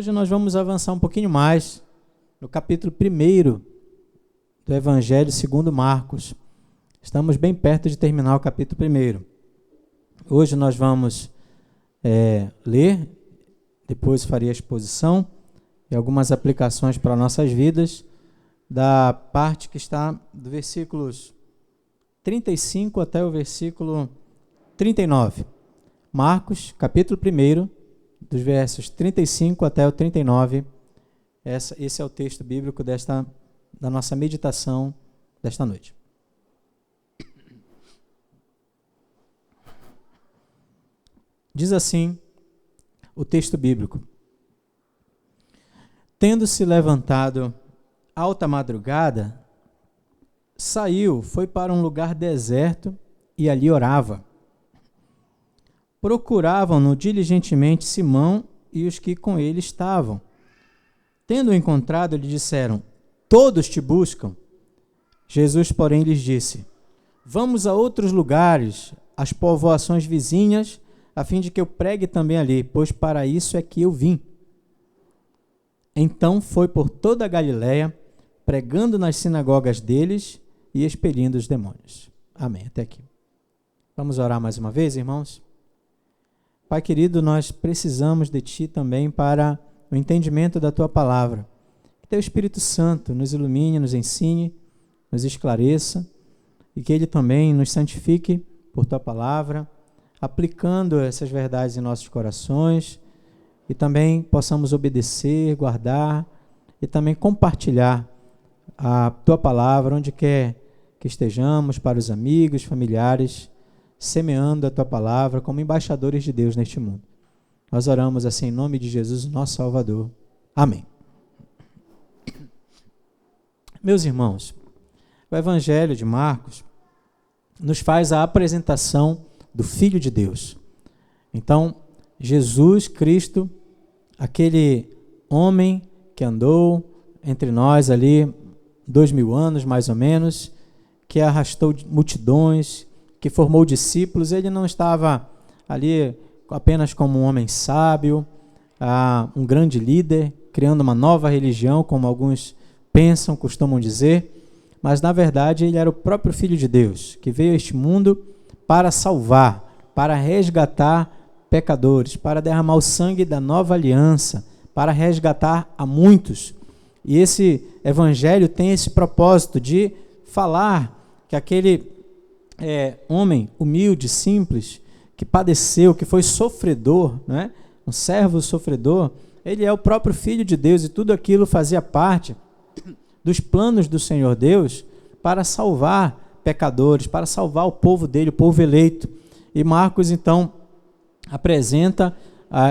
Hoje nós vamos avançar um pouquinho mais no capítulo 1 do Evangelho segundo Marcos. Estamos bem perto de terminar o capítulo 1. Hoje nós vamos ler, depois farei a exposição e algumas aplicações para nossas vidas, da parte que está do versículos 35 até o versículo 39. Marcos, capítulo 1, dos versos 35 até o 39. Esse é o texto bíblico da nossa meditação desta noite. Diz assim o texto bíblico: Tendo-se levantado alta madrugada, saiu, foi para um lugar deserto e ali orava. Procuravam-no diligentemente Simão e os que com ele estavam. Tendo-o encontrado, lhe disseram: Todos te buscam. Jesus, porém, lhes disse: Vamos a outros lugares, às povoações vizinhas, a fim de que eu pregue também ali, pois para isso é que eu vim. Então foi por toda a Galiléia, pregando nas sinagogas deles e expelindo os demônios. Amém. Até aqui. Vamos orar mais uma vez, irmãos? Pai querido, nós precisamos de Ti também para o entendimento da Tua palavra. Que Teu Espírito Santo nos ilumine, nos ensine, nos esclareça e que Ele também nos santifique por Tua palavra, aplicando essas verdades em nossos corações e também possamos obedecer, guardar e também compartilhar a Tua palavra onde quer que estejamos, para os amigos, familiares, semeando a Tua palavra como embaixadores de Deus neste mundo. Nós oramos assim em nome de Jesus, nosso Salvador. Amém. Meus irmãos, o Evangelho de Marcos nos faz a apresentação do Filho de Deus. Então, Jesus Cristo, aquele homem que andou entre nós ali 2000 anos mais ou menos, que arrastou multidões, que formou discípulos, ele não estava ali apenas como um homem sábio, um grande líder, criando uma nova religião, como alguns pensam, costumam dizer, mas na verdade ele era o próprio Filho de Deus, que veio a este mundo para salvar, para resgatar pecadores, para derramar o sangue da nova aliança, para resgatar a muitos. E esse evangelho tem esse propósito de falar que aquele homem humilde, simples, que padeceu, que foi sofredor, né? Um servo sofredor, ele é o próprio Filho de Deus e tudo aquilo fazia parte dos planos do Senhor Deus para salvar pecadores, para salvar o povo dele, o povo eleito. E Marcos, então,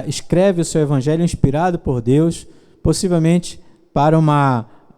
escreve o seu evangelho inspirado por Deus, possivelmente para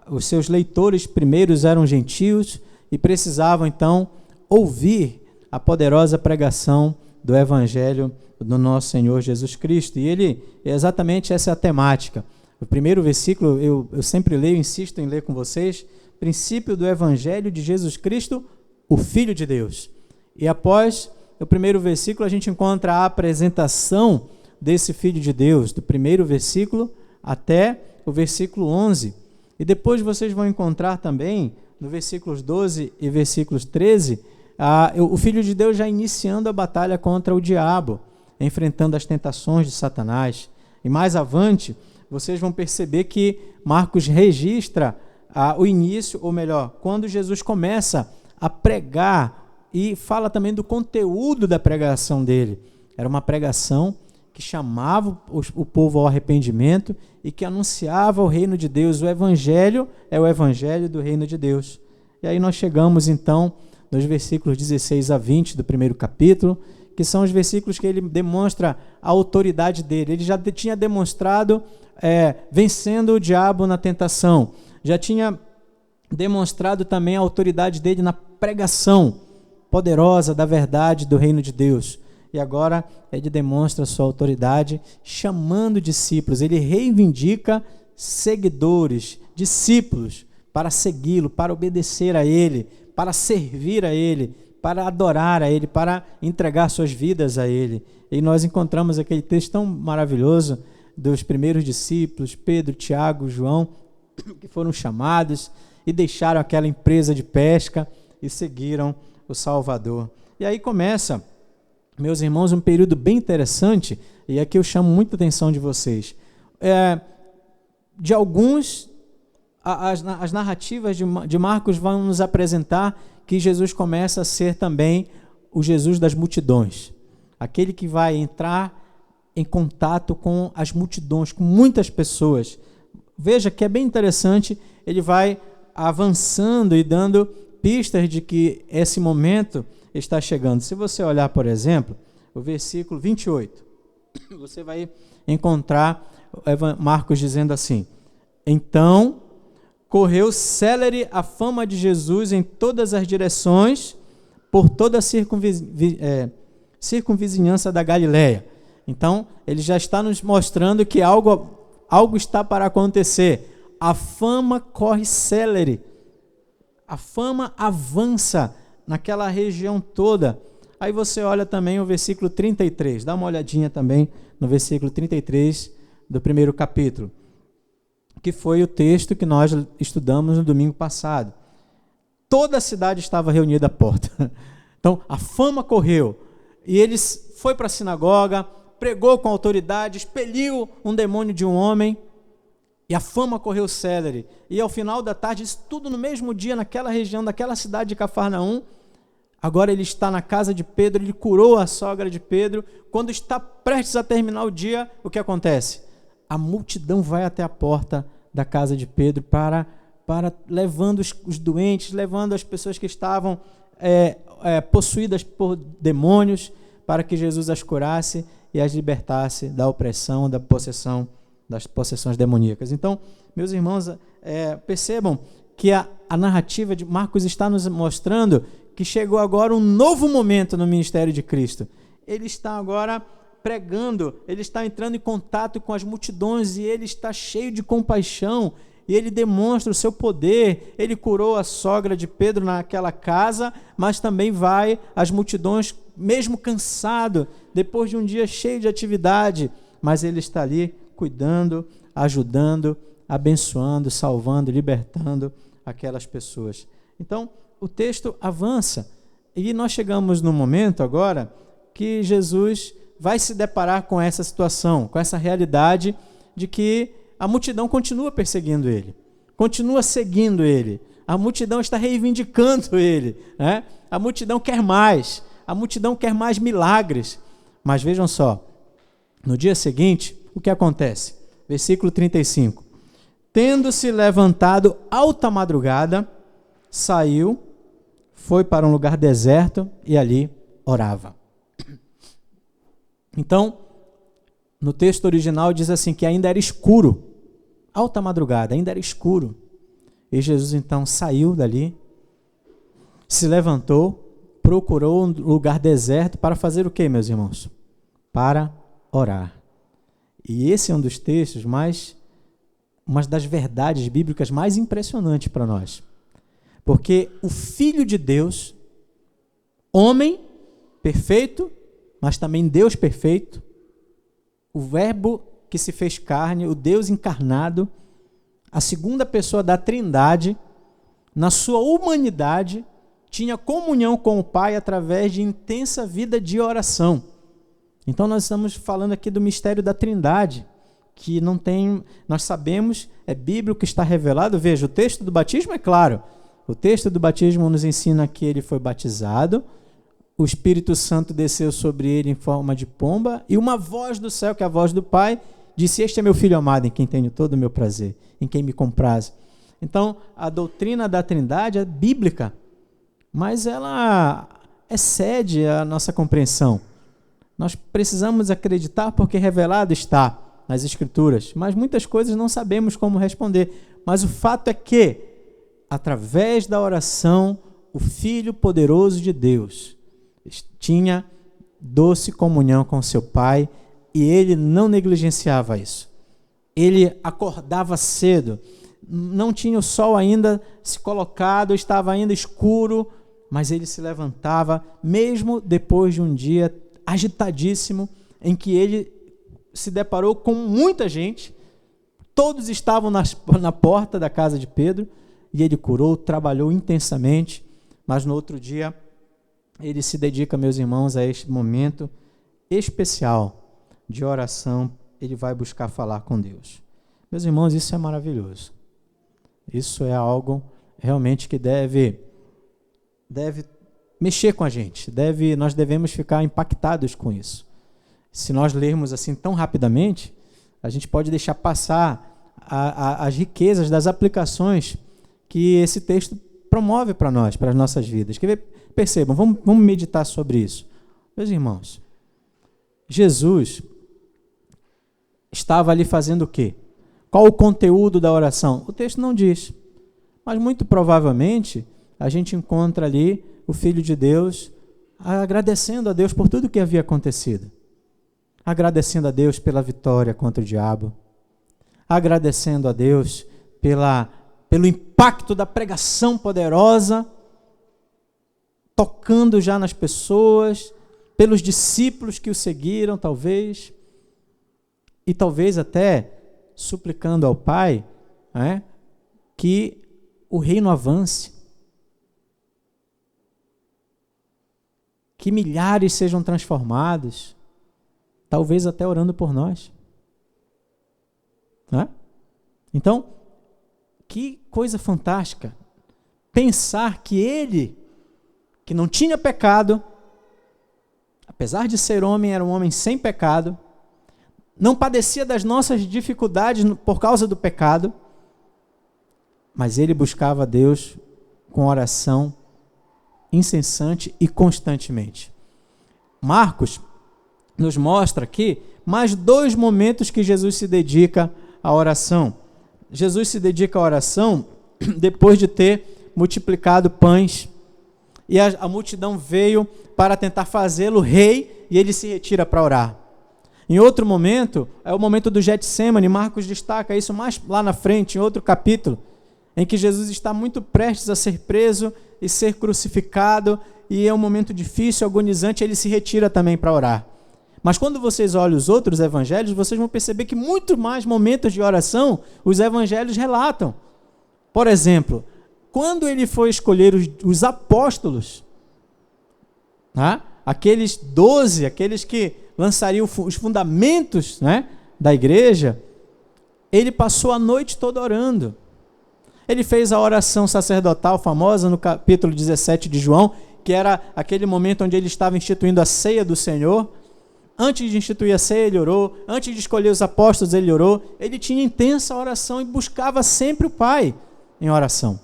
os seus leitores primeiros eram gentios e precisavam, então, ouvir a poderosa pregação do Evangelho do nosso Senhor Jesus Cristo. E exatamente essa é a temática. O primeiro versículo, eu sempre leio, insisto em ler com vocês, princípio do Evangelho de Jesus Cristo, o Filho de Deus. E após o primeiro versículo, a gente encontra a apresentação desse Filho de Deus, do primeiro versículo até o versículo 11. E depois vocês vão encontrar também, no versículos 12 e versículos 13, o Filho de Deus já iniciando a batalha contra o diabo, enfrentando as tentações de Satanás. E mais avante, vocês vão perceber que Marcos registra o início, ou melhor, quando Jesus começa a pregar e fala também do conteúdo da pregação dele. Era uma pregação que chamava o povo ao arrependimento e que anunciava o reino de Deus. O Evangelho é o Evangelho do reino de Deus. E aí nós chegamos, então, nos versículos 16 a 20 do primeiro capítulo, que são os versículos que ele demonstra a autoridade dele. Ele já tinha demonstrado vencendo o diabo na tentação. Já tinha demonstrado também a autoridade dele na pregação poderosa da verdade do reino de Deus. E agora ele demonstra a sua autoridade chamando discípulos. Ele reivindica seguidores, discípulos, para segui-lo, para obedecer a ele, para servir a ele, para adorar a ele, para entregar suas vidas a ele. E nós encontramos aquele texto tão maravilhoso dos primeiros discípulos, Pedro, Tiago, João, que foram chamados e deixaram aquela empresa de pesca e seguiram o Salvador. E aí começa, meus irmãos, um período bem interessante, e aqui eu chamo muita atenção de vocês. De alguns, as narrativas de Marcos vão nos apresentar que Jesus começa a ser também o Jesus das multidões, aquele que vai entrar em contato com as multidões, com muitas pessoas. Veja que é bem interessante, ele vai avançando e dando pistas de que esse momento está chegando. Se você olhar, por exemplo, o versículo 28, você vai encontrar Marcos dizendo assim: então correu célere a fama de Jesus em todas as direções, por toda a circunvizinhança da Galileia. Então, ele já está nos mostrando que algo está para acontecer. A fama corre célere. A fama avança naquela região toda. Aí você olha também o versículo 33. Dá uma olhadinha também no versículo 33 do primeiro capítulo, que foi o texto que nós estudamos no domingo passado. Toda a cidade estava reunida à porta. Então, a fama correu. E ele foi para a sinagoga, pregou com autoridade, expeliu um demônio de um homem, e a fama correu célere. E ao final da tarde, isso tudo no mesmo dia, naquela região, daquela cidade de Cafarnaum. Agora ele está na casa de Pedro, ele curou a sogra de Pedro. Quando está prestes a terminar o dia, o que acontece? A multidão vai até a porta da casa de Pedro para levando os doentes, levando as pessoas que estavam possuídas por demônios, para que Jesus as curasse e as libertasse da opressão, da possessão, das possessões demoníacas. Então, meus irmãos, percebam que a narrativa de Marcos está nos mostrando que chegou agora um novo momento no ministério de Cristo. Ele está agora pregando, ele está entrando em contato com as multidões e ele está cheio de compaixão e ele demonstra o seu poder. Ele curou a sogra de Pedro naquela casa, mas também vai às multidões, mesmo cansado, depois de um dia cheio de atividade, mas ele está ali cuidando, ajudando, abençoando, salvando, libertando aquelas pessoas. Então, o texto avança e nós chegamos no momento agora que Jesus vai se deparar com essa situação, com essa realidade de que a multidão continua perseguindo ele, continua seguindo ele, a multidão está reivindicando ele, né? A multidão quer mais, a multidão quer mais milagres. Mas vejam só, no dia seguinte, o que acontece? Versículo 35. Tendo-se levantado alta madrugada, saiu, foi para um lugar deserto e ali orava. Então, no texto original diz assim, que ainda era escuro, alta madrugada, ainda era escuro. E Jesus então saiu dali, se levantou, procurou um lugar deserto para fazer o quê, meus irmãos? Para orar. E esse é um dos textos uma das verdades bíblicas mais impressionantes para nós. Porque o Filho de Deus, homem perfeito, mas também Deus perfeito, o Verbo que se fez carne, o Deus encarnado, a segunda pessoa da Trindade, na sua humanidade, tinha comunhão com o Pai através de intensa vida de oração. Então nós estamos falando aqui do mistério da Trindade, que não tem, nós sabemos, é bíblico, está revelado. Veja, o texto do batismo é claro. O texto do batismo nos ensina que ele foi batizado, o Espírito Santo desceu sobre ele em forma de pomba, e uma voz do céu, que é a voz do Pai, disse: este é meu Filho amado, em quem tenho todo o meu prazer, em quem me compraz. Então, a doutrina da Trindade é bíblica, mas ela excede a nossa compreensão. Nós precisamos acreditar porque revelado está nas Escrituras, mas muitas coisas não sabemos como responder. Mas o fato é que, através da oração, o Filho poderoso de Deus tinha doce comunhão com seu Pai e ele não negligenciava isso. Ele acordava cedo, não tinha o sol ainda se colocado, estava ainda escuro, mas ele se levantava, mesmo depois de um dia agitadíssimo, em que ele se deparou com muita gente, todos estavam na porta da casa de Pedro, e ele curou, trabalhou intensamente, mas no outro dia ele se dedica, meus irmãos, a este momento especial de oração. Ele vai buscar falar com Deus. Meus irmãos, isso é maravilhoso. Isso é algo realmente que deve mexer com a gente. Nós devemos ficar impactados com isso. Se nós lermos assim tão rapidamente, a gente pode deixar passar as riquezas das aplicações que esse texto promove para nós, para as nossas vidas. Percebam, vamos meditar sobre isso. Meus irmãos, Jesus estava ali fazendo o quê? Qual o conteúdo da oração? O texto não diz, mas muito provavelmente a gente encontra ali o Filho de Deus agradecendo a Deus por tudo que havia acontecido, agradecendo a Deus pela vitória contra o diabo, agradecendo a Deus pelo impacto da pregação poderosa, tocando já nas pessoas, pelos discípulos que o seguiram, talvez, e talvez até suplicando ao Pai, que o reino avance, que milhares sejam transformados, talvez até orando por nós. Então, que coisa fantástica pensar que ele, que não tinha pecado, apesar de ser homem, era um homem sem pecado, não padecia das nossas dificuldades por causa do pecado, mas ele buscava a Deus com oração incessante e constantemente. Marcos nos mostra aqui mais 2 momentos que Jesus se dedica à oração. Jesus se dedica à oração depois de ter multiplicado pães, e a multidão veio para tentar fazê-lo rei, e ele se retira para orar. Em outro momento, é o momento do Getsêmani. Marcos destaca isso mais lá na frente, em outro capítulo, em que Jesus está muito prestes a ser preso e ser crucificado, e é um momento difícil, agonizante, ele se retira também para orar. Mas quando vocês olham os outros evangelhos, vocês vão perceber que muito mais momentos de oração os evangelhos relatam. Por exemplo, quando ele foi escolher os apóstolos, aqueles 12, aqueles que lançariam os fundamentos, da igreja, ele passou a noite toda orando. Ele fez a oração sacerdotal famosa no capítulo 17 de João, que era aquele momento onde ele estava instituindo a ceia do Senhor. Antes de instituir a ceia, ele orou. Antes de escolher os apóstolos, ele orou. Ele tinha intensa oração e buscava sempre o Pai em oração.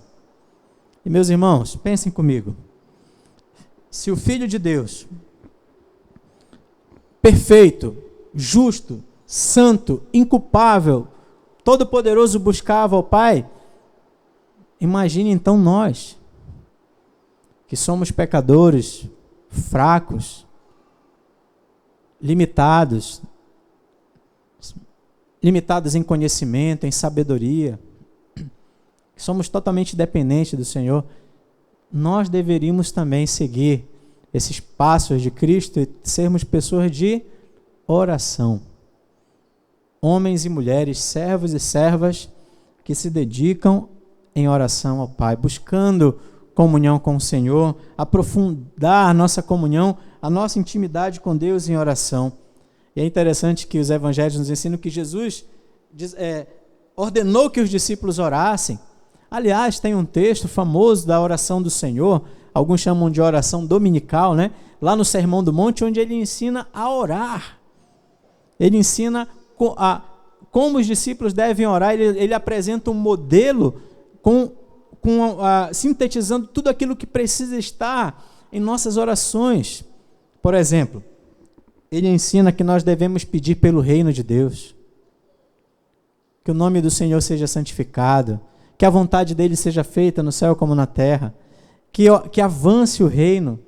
E, meus irmãos, pensem comigo. Se o Filho de Deus, perfeito, justo, santo, inculpável, todo-poderoso, buscava ao Pai, imagine então nós, que somos pecadores, fracos, limitados em conhecimento, em sabedoria, que somos totalmente dependentes do Senhor. Nós deveríamos também seguir esses passos de Cristo e sermos pessoas de oração. Homens e mulheres, servos e servas que se dedicam em oração ao Pai, buscando comunhão com o Senhor, aprofundar a nossa comunhão, a nossa intimidade com Deus em oração. E é interessante que os evangelhos nos ensinam que Jesus ordenou que os discípulos orassem. Aliás, tem um texto famoso da oração do Senhor, alguns chamam de oração dominical, lá no Sermão do Monte, onde ele ensina a orar. Ele ensina como os discípulos devem orar. Ele apresenta um modelo sintetizando tudo aquilo que precisa estar em nossas orações. Por exemplo, ele ensina que nós devemos pedir pelo reino de Deus, que o nome do Senhor seja santificado, que a vontade dele seja feita no céu como na terra, que avance o reino.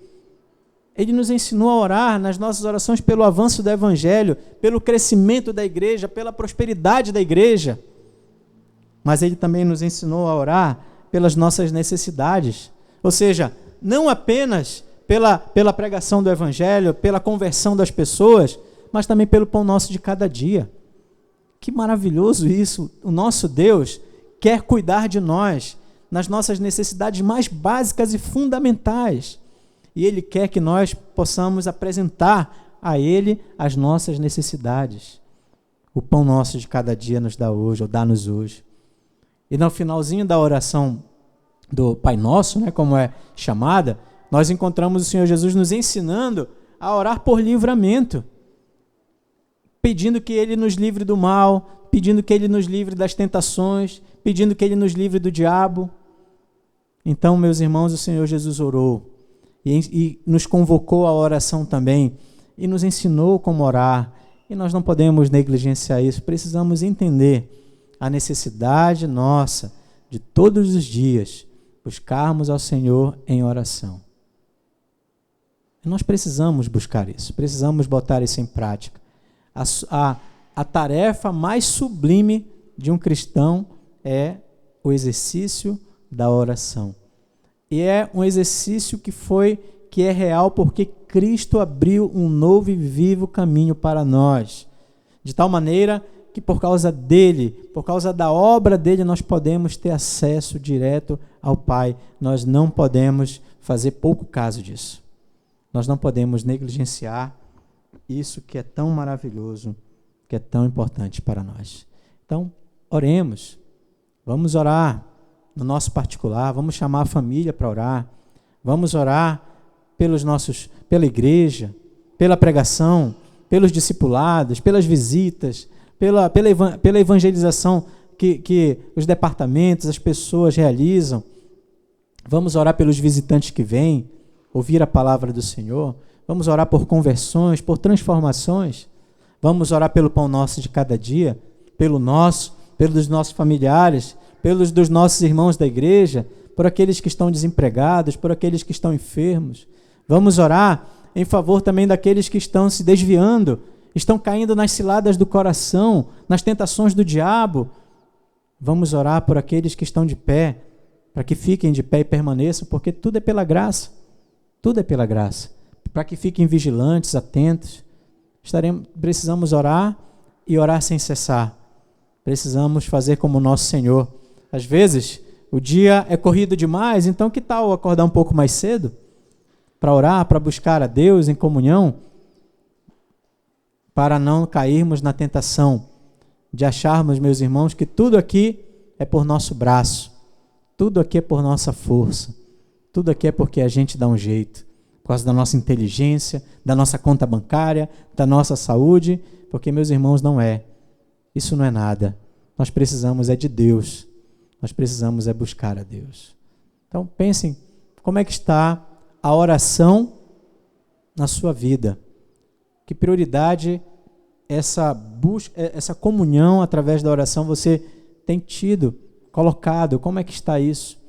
Ele nos ensinou a orar nas nossas orações pelo avanço do evangelho, pelo crescimento da igreja, pela prosperidade da igreja. Mas ele também nos ensinou a orar pelas nossas necessidades. Ou seja, não apenas pela pregação do evangelho, pela conversão das pessoas, mas também pelo pão nosso de cada dia. Que maravilhoso isso! O nosso Deus quer cuidar de nós nas nossas necessidades mais básicas e fundamentais. E Ele quer que nós possamos apresentar a Ele as nossas necessidades. O pão nosso de cada dia nos dá hoje, ou dá-nos hoje. E no finalzinho da oração do Pai Nosso, né, como é chamada, nós encontramos o Senhor Jesus nos ensinando a orar por livramento, pedindo que Ele nos livre do mal, pedindo que Ele nos livre das tentações, pedindo que Ele nos livre do diabo. Então, meus irmãos, o Senhor Jesus orou e nos convocou à oração também e nos ensinou como orar. E nós não podemos negligenciar isso, precisamos entender a necessidade nossa de todos os dias buscarmos ao Senhor em oração. E nós precisamos buscar isso, precisamos botar isso em prática. A tarefa mais sublime de um cristão é o exercício da oração. E é um exercício que é real porque Cristo abriu um novo e vivo caminho para nós. De tal maneira que por causa dele, por causa da obra dele, nós podemos ter acesso direto ao Pai. Nós não podemos fazer pouco caso disso. Nós não podemos negligenciar isso que é tão maravilhoso, que é tão importante para nós. Então, oremos. Vamos orar no nosso particular, vamos chamar a família para orar. Vamos orar pela igreja, pela pregação, pelos discipulados, pelas visitas, pela evangelização que os departamentos, as pessoas realizam. Vamos orar pelos visitantes que vêm, ouvir a palavra do Senhor. Vamos orar por conversões, por transformações. Vamos orar pelo pão nosso de cada dia, pelos nossos familiares, pelos dos nossos irmãos da igreja, por aqueles que estão desempregados, por aqueles que estão enfermos. Vamos orar em favor também daqueles que estão se desviando, estão caindo nas ciladas do coração, nas tentações do diabo. Vamos orar por aqueles que estão de pé, para que fiquem de pé e permaneçam, porque tudo é pela graça. Tudo é pela graça. Para que fiquem vigilantes, atentos. Precisamos orar e orar sem cessar. Precisamos fazer como o nosso Senhor. Às vezes, o dia é corrido demais, então que tal acordar um pouco mais cedo? Para orar, para buscar a Deus em comunhão, para não cairmos na tentação de acharmos, meus irmãos, que tudo aqui é por nosso braço, tudo aqui é por nossa força, tudo aqui é porque a gente dá um jeito, por causa da nossa inteligência, da nossa conta bancária, da nossa saúde, porque, meus irmãos, não é. Isso não é nada. Nós precisamos de Deus. Nós precisamos buscar a Deus. Então, pensem como é que está a oração na sua vida. Que prioridade essa comunhão através da oração você tem tido, colocado? Como é que está isso?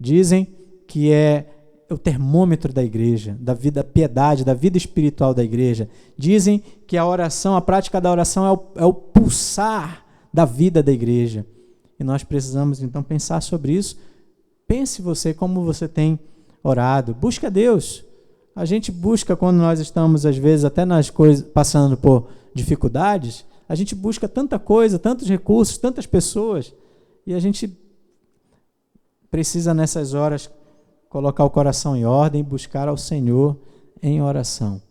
Dizem que é o termômetro da igreja, da vida, piedade, da vida espiritual da igreja. Dizem que a oração, a prática da oração é o pulsar da vida da igreja. E nós precisamos, então, pensar sobre isso. Pense você como você tem orado. Busca Deus. A gente busca quando nós estamos, às vezes, até nas coisas, passando por dificuldades, a gente busca tanta coisa, tantos recursos, tantas pessoas, e a gente precisa, nessas horas, colocar o coração em ordem e buscar ao Senhor em oração.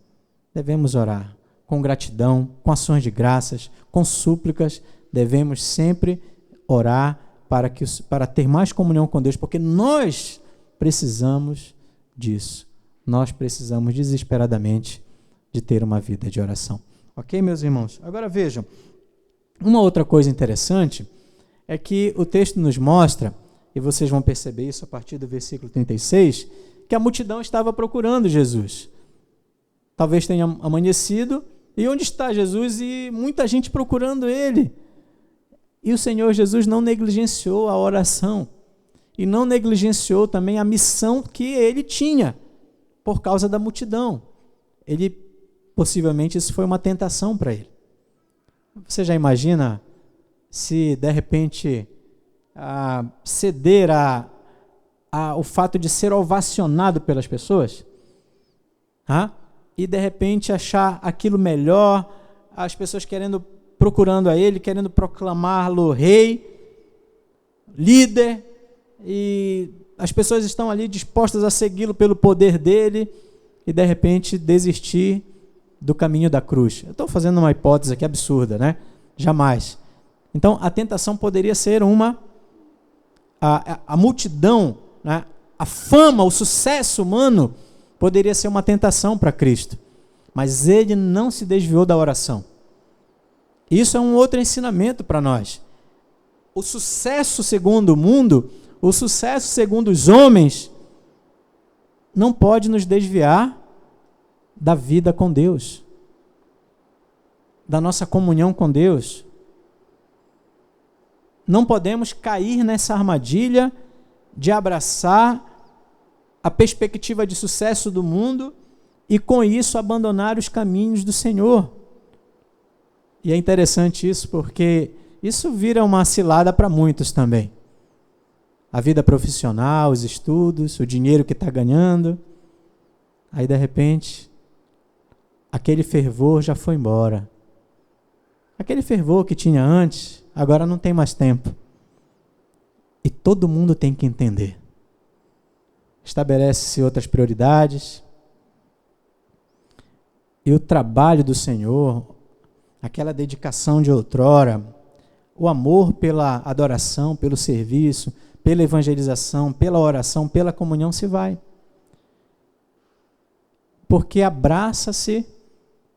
Devemos orar com gratidão, com ações de graças, com súplicas. Devemos sempre orar para ter mais comunhão com Deus, porque nós precisamos disso. Nós precisamos desesperadamente de ter uma vida de oração. Ok, meus irmãos? Agora vejam, uma outra coisa interessante é que o texto nos mostra, e vocês vão perceber isso a partir do versículo 36, que a multidão estava procurando Jesus. Talvez tenha amanhecido, e onde está Jesus? E muita gente procurando ele. E o Senhor Jesus não negligenciou a oração, e não negligenciou também a missão que ele tinha, por causa da multidão. Possivelmente isso foi uma tentação para ele. Você já imagina se de repente ceder o fato de ser ovacionado pelas pessoas? E de repente achar aquilo melhor, as pessoas procurando a ele, querendo proclamá-lo rei, líder, e as pessoas estão ali dispostas a segui-lo pelo poder dele, e de repente desistir do caminho da cruz. Eu estou fazendo uma hipótese aqui absurda, né? Jamais. Então, a tentação poderia ser a multidão, né? A fama, o sucesso humano poderia ser uma tentação para Cristo. Mas ele não se desviou da oração. Isso é um outro ensinamento para nós. O sucesso segundo o mundo, o sucesso segundo os homens, não pode nos desviar da vida com Deus, da nossa comunhão com Deus. Não podemos cair nessa armadilha de abraçar a perspectiva de sucesso do mundo e com isso abandonar os caminhos do Senhor. E é interessante isso porque isso vira uma cilada para muitos também. A vida profissional, os estudos, o dinheiro que está ganhando. Aí de repente, aquele fervor já foi embora. Aquele fervor que tinha antes, agora não tem mais tempo. E todo mundo tem que entender. Estabelece-se outras prioridades. E o trabalho do Senhor, aquela dedicação de outrora, o amor pela adoração, pelo serviço, pela evangelização, pela oração, pela comunhão se vai. Porque abraça-se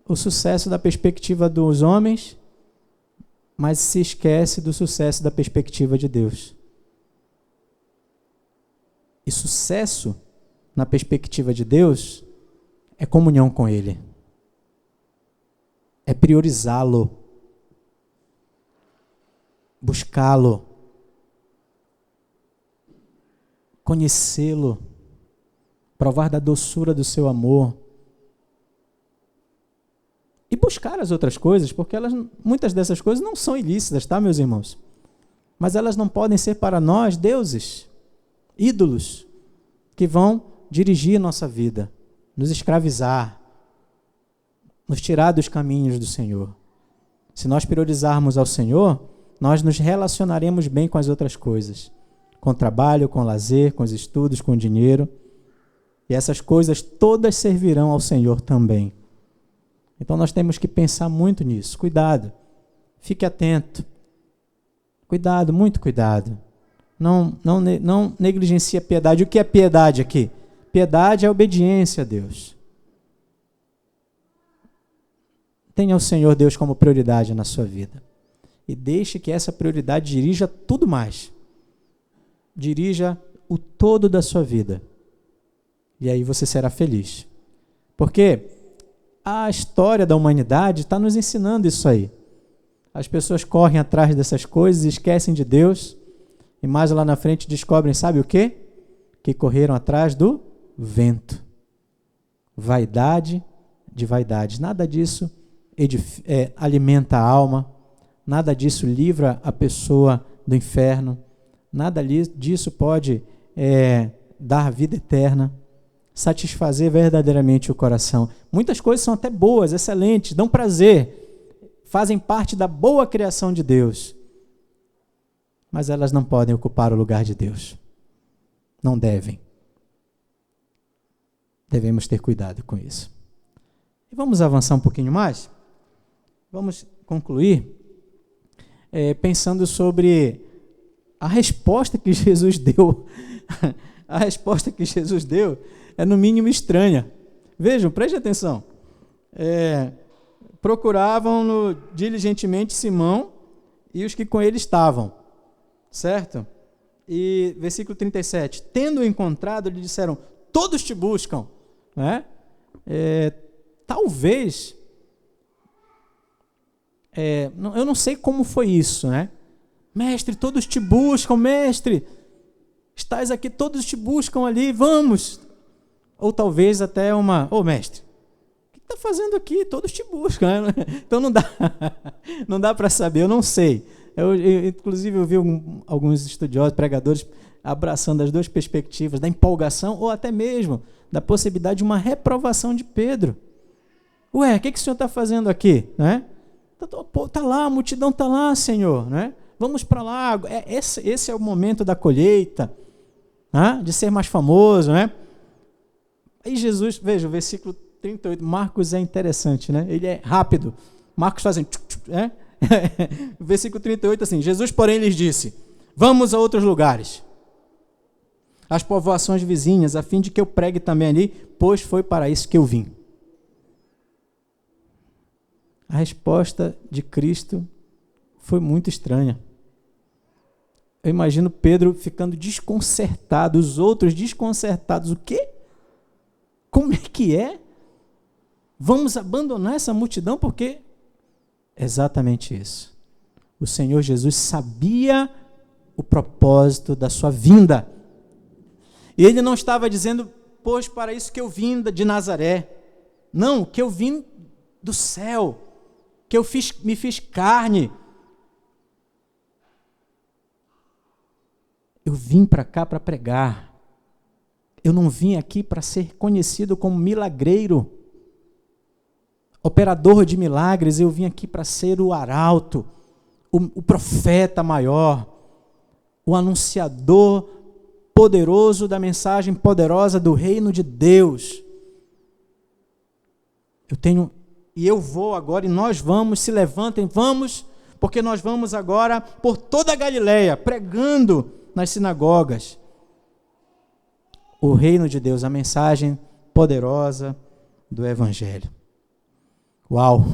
o sucesso da perspectiva dos homens, mas se esquece do sucesso da perspectiva de Deus. E sucesso, na perspectiva de Deus, é comunhão com Ele. É priorizá-lo. Buscá-lo. Conhecê-lo. Provar da doçura do seu amor. E buscar as outras coisas, porque muitas dessas coisas não são ilícitas, tá, meus irmãos? Mas elas não podem ser para nós deuses, ídolos, que vão dirigir nossa vida, nos escravizar, nos tirar dos caminhos do Senhor. Se nós priorizarmos ao Senhor, nós nos relacionaremos bem com as outras coisas, com o trabalho, com o lazer, com os estudos, com o dinheiro, e essas coisas todas servirão ao Senhor também. Então nós temos que pensar muito nisso. Cuidado, fique atento. Cuidado, muito cuidado. Não negligencie a piedade. O que é piedade aqui? Piedade é obediência a Deus. Tenha o Senhor Deus como prioridade na sua vida. E deixe que essa prioridade dirija tudo mais. Dirija o todo da sua vida. E aí você será feliz. Porque a história da humanidade está nos ensinando isso aí. As pessoas correm atrás dessas coisas e esquecem de Deus. E mais lá na frente descobrem, sabe o quê? Que correram atrás do vento. Vaidade de vaidade. Nada disso alimenta a alma. Nada disso livra a pessoa do inferno. Nada disso pode dar vida eterna. Satisfazer verdadeiramente o coração. Muitas coisas são até boas, excelentes, dão prazer, fazem parte da boa criação de Deus, mas elas não podem ocupar o lugar de Deus. Não devem. Devemos ter cuidado com isso. E vamos avançar um pouquinho mais? Vamos concluir pensando sobre a resposta que Jesus deu. A resposta que Jesus deu é no mínimo estranha. Vejam, preste atenção. Procuravam diligentemente Simão e os que com ele estavam. Certo? E versículo 37. Tendo-o encontrado, lhe disseram, todos te buscam. Né? Talvez, eu não sei como foi isso, né? Mestre, todos te buscam, mestre. Estás aqui, todos te buscam ali, vamos. Ou talvez até mestre, o que está fazendo aqui? Todos te buscam. Né? Então não dá para saber, eu não sei. Inclusive eu vi alguns estudiosos, pregadores, abraçando as duas perspectivas, da empolgação ou até mesmo da possibilidade de uma reprovação de Pedro. Ué, o que o senhor está fazendo aqui? Né? Está lá, a multidão está lá, Senhor, né? Vamos para lá. Esse é o momento da colheita, né? De ser mais famoso, né? Aí Jesus, veja, o versículo 38, Marcos é interessante, né? Ele é rápido. Marcos faz assim, né? O versículo 38, assim, Jesus, porém, lhes disse, vamos a outros lugares, às povoações vizinhas, a fim de que eu pregue também ali, pois foi para isso que eu vim. A resposta de Cristo foi muito estranha. Eu imagino Pedro ficando desconcertado, os outros desconcertados. O quê? Como é que é? Vamos abandonar essa multidão porque... Exatamente isso. O Senhor Jesus sabia o propósito da sua vinda. E ele não estava dizendo, pois para isso que eu vim de Nazaré. Não, que eu vim do céu, que eu me fiz carne. Eu vim para cá para pregar. Eu não vim aqui para ser conhecido como milagreiro, operador de milagres. Eu vim aqui para ser o arauto, o profeta maior, o anunciador poderoso da mensagem poderosa do reino de Deus. Eu vou agora e nós vamos, se levantem, vamos, porque nós vamos agora por toda a Galileia, pregando nas sinagogas o reino de Deus, a mensagem poderosa do Evangelho. Uau!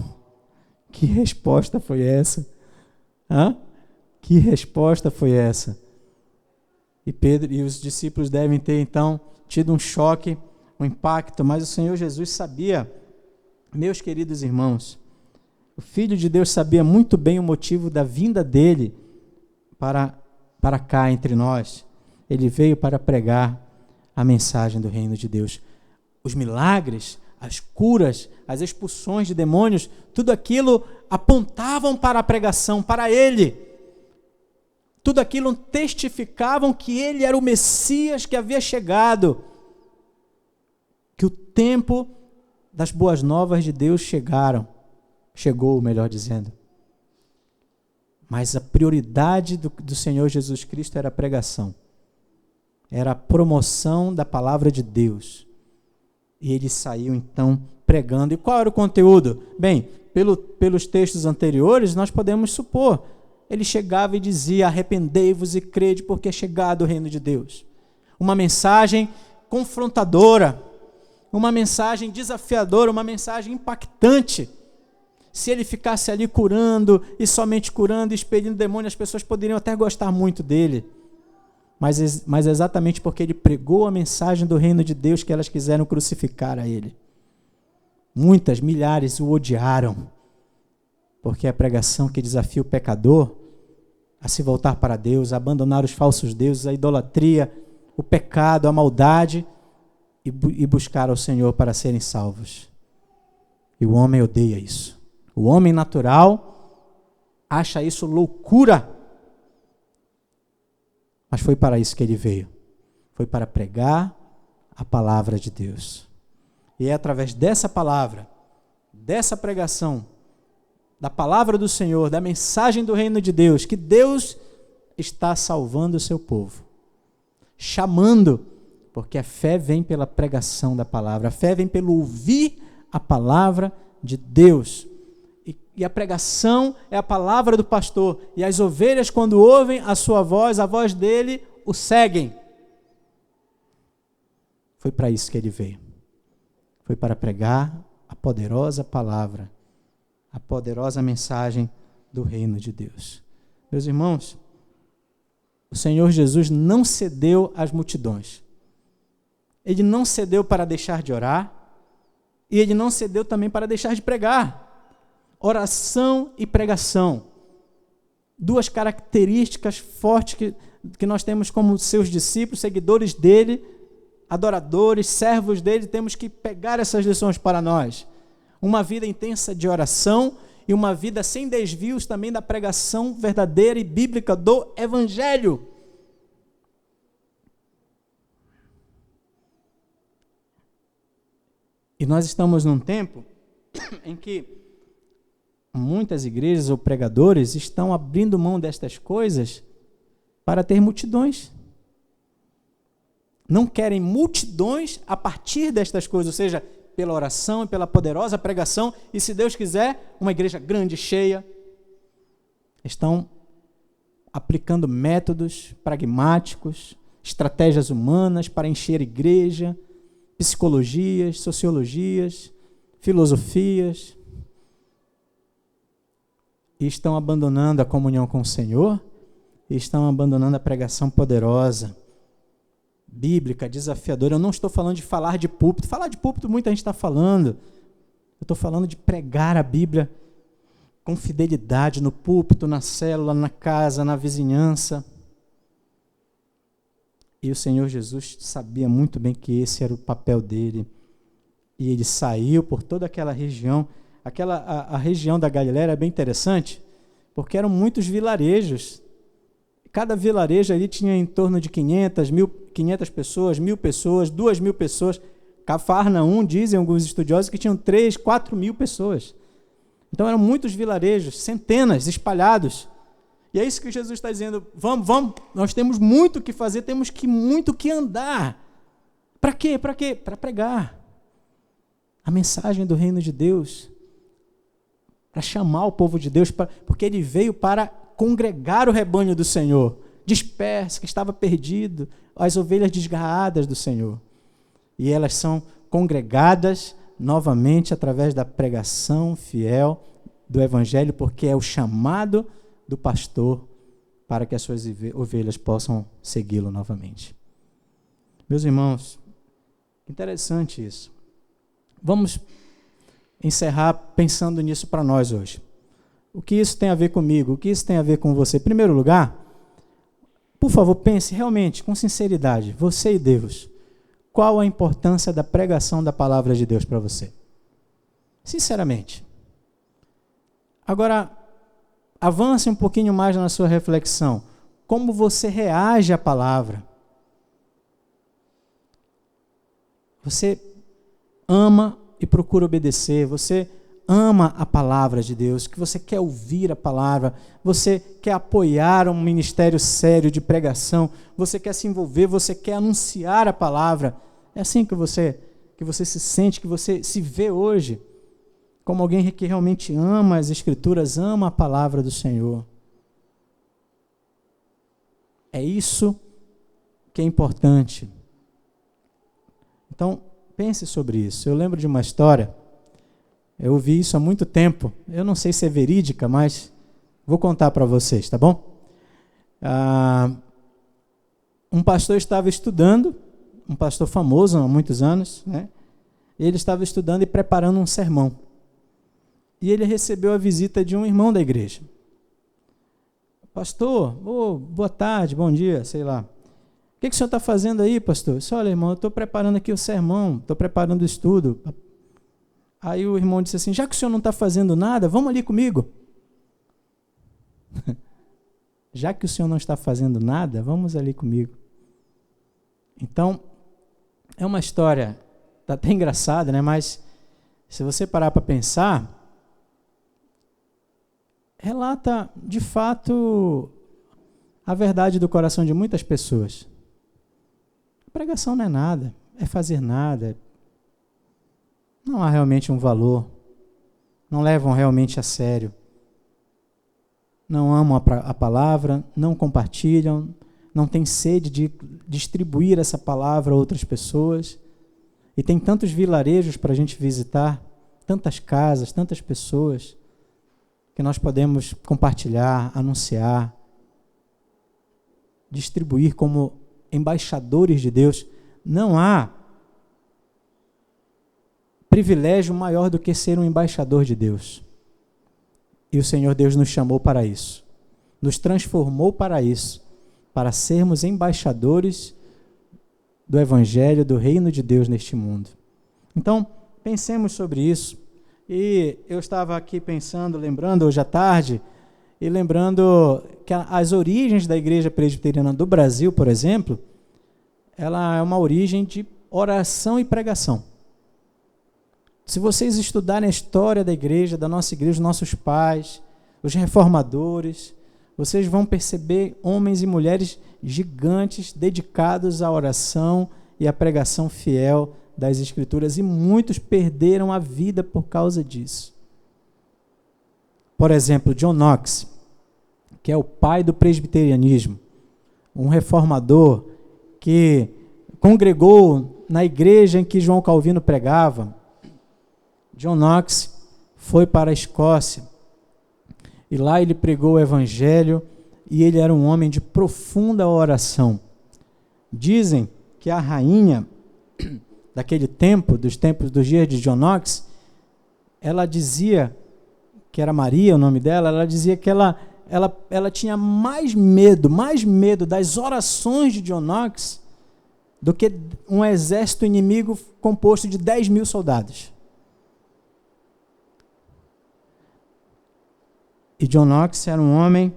Que resposta foi essa? Que resposta foi essa? E Pedro e os discípulos devem ter, então, tido um choque, um impacto, mas o Senhor Jesus sabia, meus queridos irmãos, o Filho de Deus sabia muito bem o motivo da vinda dele para cá entre nós. Ele veio para pregar a mensagem do reino de Deus. Os milagres, as curas, as expulsões de demônios, tudo aquilo apontavam para a pregação, para ele. Tudo aquilo testificavam que ele era o Messias que havia chegado, que o tempo das boas novas de Deus chegou, melhor dizendo. Mas a prioridade do Senhor Jesus Cristo era a pregação, era a promoção da palavra de Deus. E ele saiu então pregando. E qual era o conteúdo? Bem, pelos textos anteriores nós podemos supor, ele chegava e dizia, arrependei-vos e crede porque é chegado o reino de Deus. Uma mensagem confrontadora, uma mensagem desafiadora, uma mensagem impactante. Se ele ficasse ali curando, e somente curando, expelindo demônio, as pessoas poderiam até gostar muito dele. Mas exatamente porque ele pregou a mensagem do reino de Deus que elas quiseram crucificar a ele. Muitas, milhares o odiaram, porque é a pregação que desafia o pecador a se voltar para Deus, a abandonar os falsos deuses, a idolatria, o pecado, a maldade e buscar ao Senhor para serem salvos. E o homem odeia isso. O homem natural acha isso loucura. Mas foi para isso que ele veio. Foi para pregar a palavra de Deus. E é através dessa palavra, dessa pregação, da palavra do Senhor, da mensagem do reino de Deus, que Deus está salvando o seu povo. Chamando, porque a fé vem pela pregação da palavra, a fé vem pelo ouvir a palavra de Deus. E a pregação é a palavra do pastor, e as ovelhas, quando ouvem a sua voz, a voz dele, o seguem. Foi para isso que ele veio. Foi para pregar a poderosa palavra, a poderosa mensagem do reino de Deus. Meus irmãos, o Senhor Jesus não cedeu às multidões. Ele não cedeu para deixar de orar, e ele não cedeu também para deixar de pregar. Oração e pregação, duas características fortes que nós temos como seus discípulos, seguidores dele, adoradores, servos dele. Temos que pegar essas lições para nós. Uma vida intensa de oração e uma vida sem desvios também da pregação verdadeira e bíblica do Evangelho. E nós estamos num tempo em que muitas igrejas ou pregadores estão abrindo mão destas coisas para ter multidões. Não querem multidões a partir destas coisas, ou seja, pela oração e pela poderosa pregação, e se Deus quiser, uma igreja grande, cheia. Estão aplicando métodos pragmáticos, estratégias humanas para encher a igreja, psicologias, sociologias, filosofias, e estão abandonando a comunhão com o Senhor, e estão abandonando a pregação poderosa, bíblica, desafiadora. Eu não estou falando de falar de púlpito. Falar de púlpito muita gente está falando. Eu estou falando de pregar a Bíblia com fidelidade no púlpito, na célula, na casa, na vizinhança. E o Senhor Jesus sabia muito bem que esse era o papel dele. E ele saiu por toda aquela região. A região da Galileia é bem interessante, porque eram muitos vilarejos. Cada vilarejo ali tinha em torno de 500 pessoas, 1.000 pessoas, 2.000 pessoas. Cafarnaum, dizem alguns estudiosos, que tinham 3, 4.000 pessoas. Então eram muitos vilarejos, centenas, espalhados. E é isso que Jesus está dizendo, vamos, nós temos muito o que fazer, temos muito o que andar. Para quê? Para pregar a mensagem do reino de Deus, para chamar o povo de Deus, porque ele veio para congregar o rebanho do Senhor, disperso, que estava perdido, as ovelhas desgarradas do Senhor. E elas são congregadas novamente através da pregação fiel do Evangelho, porque é o chamado do pastor para que as suas ovelhas possam segui-lo novamente. Meus irmãos, interessante isso. Vamos encerrar pensando nisso para nós hoje. O que isso tem a ver comigo? O que isso tem a ver com você? Em primeiro lugar, por favor, pense realmente, com sinceridade, você e Deus, qual a importância da pregação da palavra de Deus para você? Sinceramente. Agora, avance um pouquinho mais na sua reflexão. Como você reage à palavra? Você ama e procura obedecer, você ama a palavra de Deus, que você quer ouvir a palavra, você quer apoiar um ministério sério de pregação, você quer se envolver, você quer anunciar a palavra. É assim que você se sente, que você se vê hoje, como alguém que realmente ama as Escrituras, ama a palavra do Senhor. É isso que é importante. Então, pense sobre isso. Eu lembro de uma história, eu ouvi isso há muito tempo, eu não sei se é verídica, mas vou contar para vocês, tá bom? Um pastor estava estudando, um pastor famoso há muitos anos, né? Ele estava estudando e preparando um sermão. E ele recebeu a visita de um irmão da igreja. Pastor, boa tarde, bom dia, sei lá. O que o senhor está fazendo aí, pastor? Eu disse, olha, irmão, eu estou preparando aqui o sermão, estou preparando o estudo. Aí o irmão disse assim, já que o senhor não está fazendo nada, vamos ali comigo. Já que o senhor não está fazendo nada, vamos ali comigo. Então, é uma história, está até engraçada, né? Mas se você parar para pensar, relata, de fato, a verdade do coração de muitas pessoas. A pregação não é nada, é fazer nada. Não há realmente um valor. Não levam realmente a sério. Não amam a palavra, não compartilham, não têm sede de distribuir essa palavra a outras pessoas. E tem tantos vilarejos para a gente visitar, tantas casas, tantas pessoas, que nós podemos compartilhar, anunciar, distribuir como embaixadores de Deus. Não há privilégio maior do que ser um embaixador de Deus. E o Senhor Deus nos chamou para isso, nos transformou para isso, para sermos embaixadores do Evangelho, do reino de Deus neste mundo. Então, pensemos sobre isso. E eu estava aqui pensando, lembrando hoje à tarde, e lembrando que as origens da Igreja Presbiteriana do Brasil, por exemplo, ela é uma origem de oração e pregação. Se vocês estudarem a história da igreja, da nossa igreja, os nossos pais, os reformadores, vocês vão perceber homens e mulheres gigantes dedicados à oração e à pregação fiel das Escrituras, e muitos perderam a vida por causa disso. Por exemplo, John Knox, que é o pai do presbiterianismo, um reformador que congregou na igreja em que João Calvino pregava. John Knox foi para a Escócia e lá ele pregou o evangelho, e ele era um homem de profunda oração. Dizem que a rainha daquele tempo, dos dias de John Knox, ela dizia, que era Maria o nome dela, ela dizia que ela tinha mais medo das orações de John Knox do que um exército inimigo composto de 10.000 soldados. E John Knox era um homem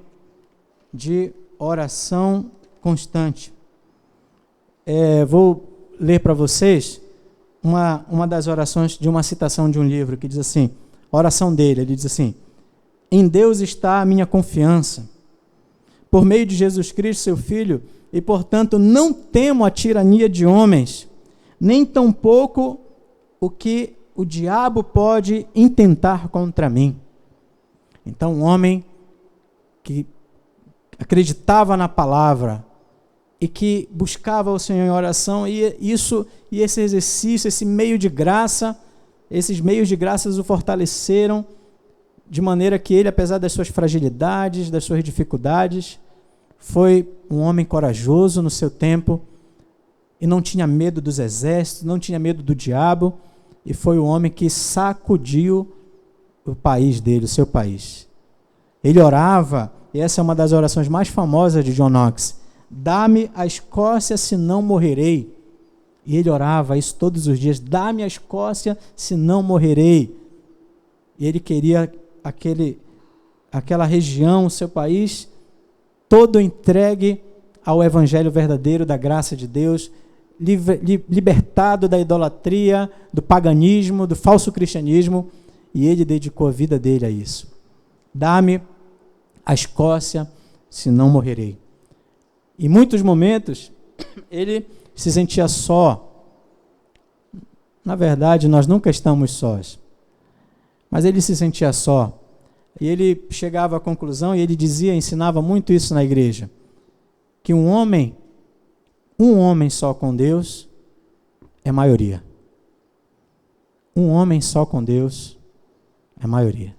de oração constante. Vou ler para vocês uma das orações de uma citação de um livro que diz assim, a oração dele, ele diz assim: em Deus está a minha confiança, por meio de Jesus Cristo, seu Filho, e portanto não temo a tirania de homens, nem tampouco o que o diabo pode intentar contra mim. Então, um homem que acreditava na palavra e que buscava o Senhor em oração, e esse exercício, esse meio de graça, esses meios de graças o fortaleceram, de maneira que ele, apesar das suas fragilidades, das suas dificuldades, foi um homem corajoso no seu tempo, e não tinha medo dos exércitos, não tinha medo do diabo, e foi o homem que sacudiu o país dele, o seu país. Ele orava, e essa é uma das orações mais famosas de John Knox: dá-me a Escócia, senão morrerei. E ele orava isso todos os dias: dá-me a Escócia, senão morrerei. E ele queria aquela região, o seu país, todo entregue ao evangelho verdadeiro da graça de Deus, libertado da idolatria, do paganismo, do falso cristianismo, e ele dedicou a vida dele a isso. Dá-me a Escócia, senão morrerei. Em muitos momentos, ele se sentia só. Na verdade, nós nunca estamos sós. Mas ele se sentia só. E ele chegava à conclusão, e ele ensinava muito isso na igreja, que um homem só com Deus é maioria. Um homem só com Deus é maioria.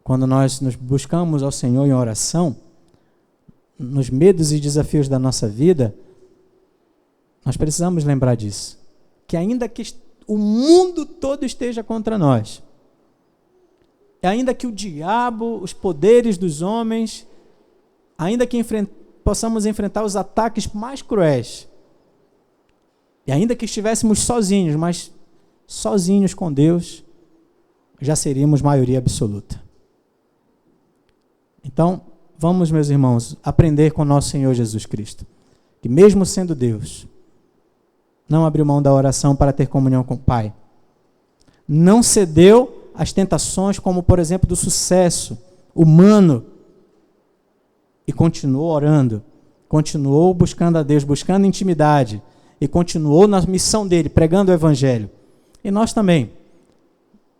Quando nós nos buscamos ao Senhor em oração, nos medos e desafios da nossa vida, nós precisamos lembrar disso. Que ainda que o mundo todo esteja contra nós, ainda que o diabo, os poderes dos homens, ainda que possamos enfrentar os ataques mais cruéis, e ainda que estivéssemos sozinhos, mas sozinhos com Deus, já seríamos maioria absoluta. Então, vamos, meus irmãos, aprender com o nosso Senhor Jesus Cristo, que mesmo sendo Deus, não abriu mão da oração para ter comunhão com o Pai. Não cedeu às tentações, como, por exemplo, do sucesso humano, e continuou orando, continuou buscando a Deus, buscando intimidade, e continuou na missão dele, pregando o Evangelho. E nós também.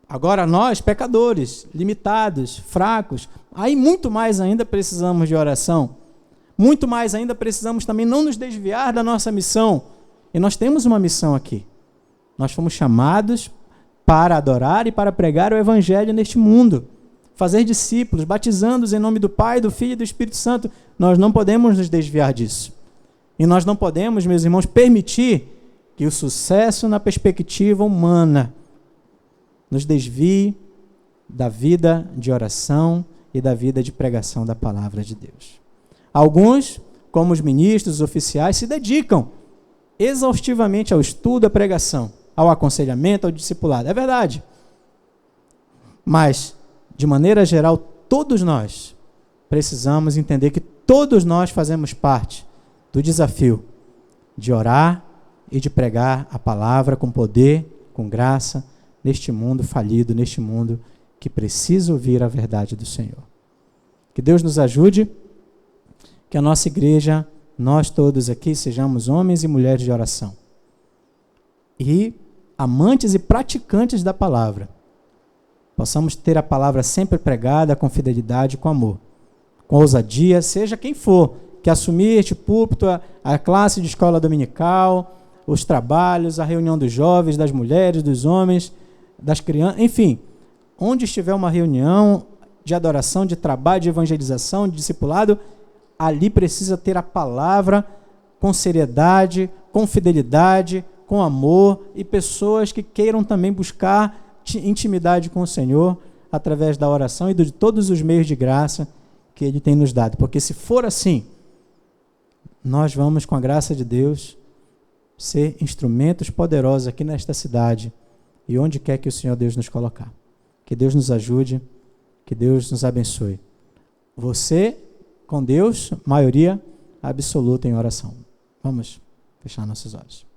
Agora nós, pecadores, limitados, fracos, aí muito mais ainda precisamos de oração, muito mais ainda precisamos também não nos desviar da nossa missão. E nós temos uma missão aqui. Nós fomos chamados para adorar e para pregar o Evangelho neste mundo, fazer discípulos, batizando-os em nome do Pai, do Filho e do Espírito Santo. Nós não podemos nos desviar disso. E nós não podemos, meus irmãos, permitir que o sucesso na perspectiva humana nos desvie da vida de oração e da vida de pregação da palavra de Deus. Alguns, como os ministros, os oficiais, se dedicam exaustivamente ao estudo, à pregação, ao aconselhamento, ao discipulado. É verdade. Mas, de maneira geral, todos nós precisamos entender que todos nós fazemos parte do desafio de orar e de pregar a palavra com poder, com graça, neste mundo falido, neste mundo que precisa ouvir a verdade do Senhor. Que Deus nos ajude, que a nossa igreja, nós todos aqui, sejamos homens e mulheres de oração. E amantes e praticantes da palavra. Possamos ter a palavra sempre pregada com fidelidade, com amor, com ousadia, seja quem for, que assumir este púlpito, a classe de escola dominical, os trabalhos, a reunião dos jovens, das mulheres, dos homens, das crianças, enfim, onde estiver uma reunião de adoração, de trabalho, de evangelização, de discipulado, ali precisa ter a palavra com seriedade, com fidelidade, com amor, e pessoas que queiram também buscar intimidade com o Senhor através da oração e de todos os meios de graça que Ele tem nos dado. Porque se for assim, nós vamos, com a graça de Deus, ser instrumentos poderosos aqui nesta cidade e onde quer que o Senhor Deus nos colocar. Que Deus nos ajude, que Deus nos abençoe. Você, com Deus, maioria absoluta em oração. Vamos fechar nossos olhos.